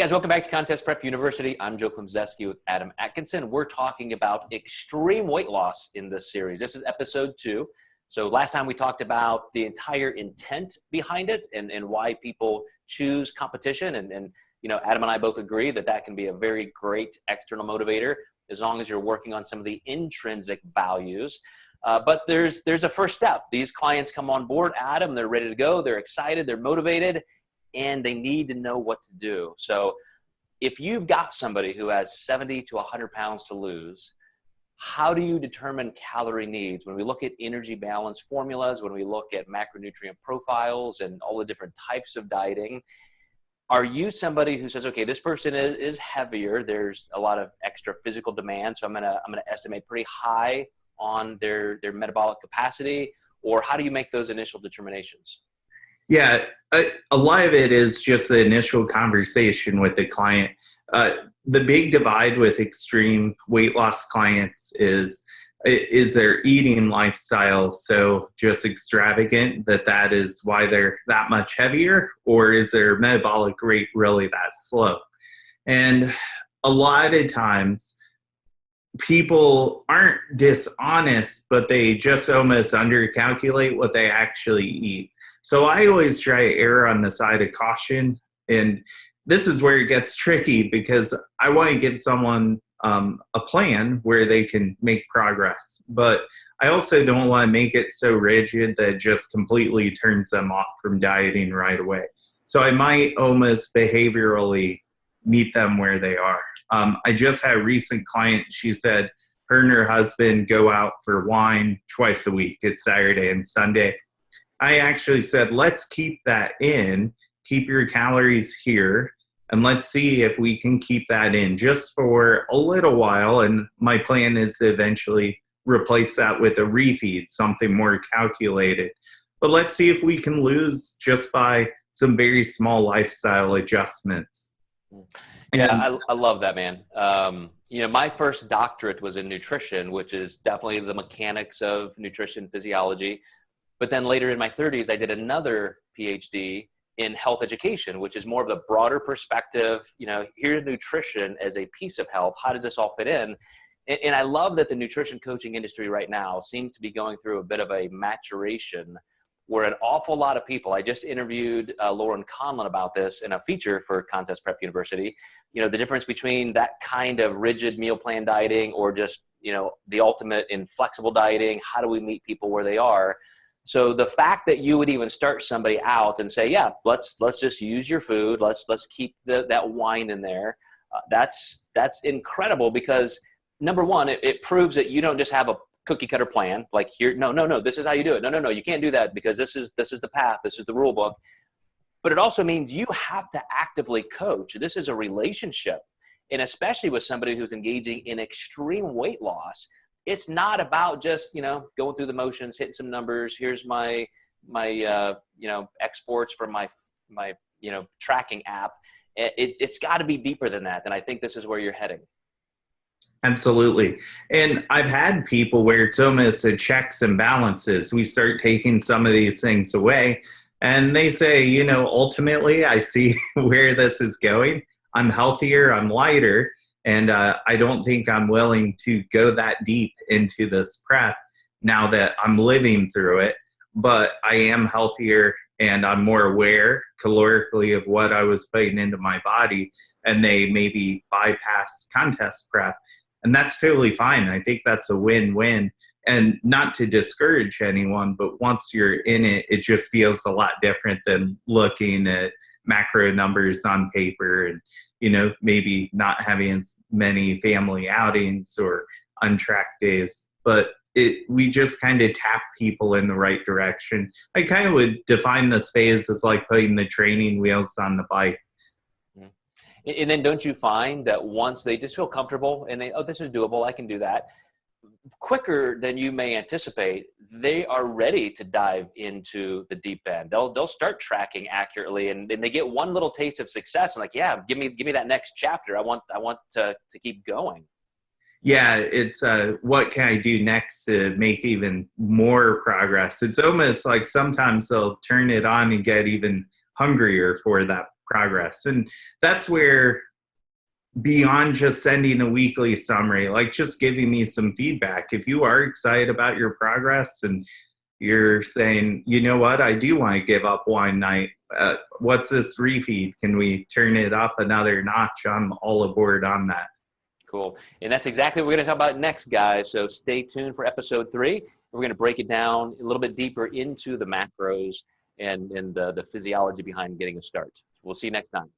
Hey guys, welcome back to Contest Prep University. I'm Joe Klemczewski with Adam Atkinson. We're talking about extreme weight loss in this series. This is episode 2. So last time we talked about the entire intent behind it and why people choose competition. And you know, Adam and I both agree that that can be a very great external motivator as long as you're working on some of the intrinsic values. But there's a first step. These clients come on board, Adam, they're ready to go, they're excited, they're motivated, and they need to know what to do. So if you've got somebody who has 70 to 100 pounds to lose, how do you determine calorie needs? When we look at energy balance formulas, when we look at macronutrient profiles and all the different types of dieting, are you somebody who says, okay, this person is heavier, there's a lot of extra physical demand, so I'm gonna estimate pretty high on their metabolic capacity, or how do you make those initial determinations? Yeah, a lot of it is just the initial conversation with the client. The big divide with extreme weight loss clients is their eating lifestyle so just extravagant that is why they're that much heavier, or is their metabolic rate really that slow? And a lot of times people aren't dishonest, but they just almost undercalculate what they actually eat. So I always try to err on the side of caution, and this is where it gets tricky because I want to give someone a plan where they can make progress, but I also don't want to make it so rigid that it just completely turns them off from dieting right away. So I might almost behaviorally meet them where they are. I just had a recent client. She said her and her husband go out for wine twice a week. It's Saturday and Sunday. I actually said, let's keep that in, keep your calories here, and let's see if we can keep that in just for a little while. And my plan is to eventually replace that with a refeed, something more calculated. But let's see if we can lose just by some very small lifestyle adjustments. Yeah, I love that, man. You know, my first doctorate was in nutrition, which is definitely the mechanics of nutrition physiology. But then later in my 30s, I did another PhD in health education, which is more of the broader perspective. You know, here's nutrition as a piece of health. How does this all fit in? And I love that the nutrition coaching industry right now seems to be going through a bit of a maturation where an awful lot of people, I just interviewed Lauren Conlon about this in a feature for Contest Prep University, you know, the difference between that kind of rigid meal plan dieting or just, you know, the ultimate in flexible dieting. How do we meet people where they are? So the fact that you would even start somebody out and say, yeah, let's just use your food. Let's keep that wine in there. That's incredible because number one, it proves that you don't just have a cookie cutter plan. Like here, no, this is how you do it. No, you can't do that because this is the path. This is the rule book. But it also means you have to actively coach. This is a relationship. And especially with somebody who's engaging in extreme weight loss, it's not about just, you know, going through the motions, hitting some numbers. Here's my you know, exports from my you know, tracking app. It's got to be deeper than that. And I think this is where you're heading. Absolutely. And I've had people where it's almost a checks and balances. We start taking some of these things away and they say, you know, ultimately I see where this is going. I'm healthier, I'm lighter. And I don't think I'm willing to go that deep into this prep now that I'm living through it, but I am healthier and I'm more aware calorically of what I was putting into my body, and they maybe bypass contest prep. And that's totally fine. I think that's a win-win. And not to discourage anyone, but once you're in it, it just feels a lot different than looking at macro numbers on paper and, you know, maybe not having as many family outings or untracked days. But we just kind of tap people in the right direction. I kind of would define this phase as like putting the training wheels on the bike. And then don't you find that once they just feel comfortable and they, oh, this is doable, I can do that, quicker than you may anticipate, they are ready to dive into the deep end. They'll start tracking accurately, and then they get one little taste of success and like, yeah, give me that next chapter. I want to keep going. Yeah, it's what can I do next to make even more progress? It's almost like sometimes they'll turn it on and get even hungrier for that progress. And that's where, beyond just sending a weekly summary, like just giving me some feedback, if you are excited about your progress and you're saying, you know what, I do want to give up wine night, what's this refeed? Can we turn it up another notch? I'm all aboard on that. Cool. And that's exactly what we're going to talk about next, guys. So stay tuned for episode 3. We're going to break it down a little bit deeper into the macros and the physiology behind getting a start. We'll see you next time.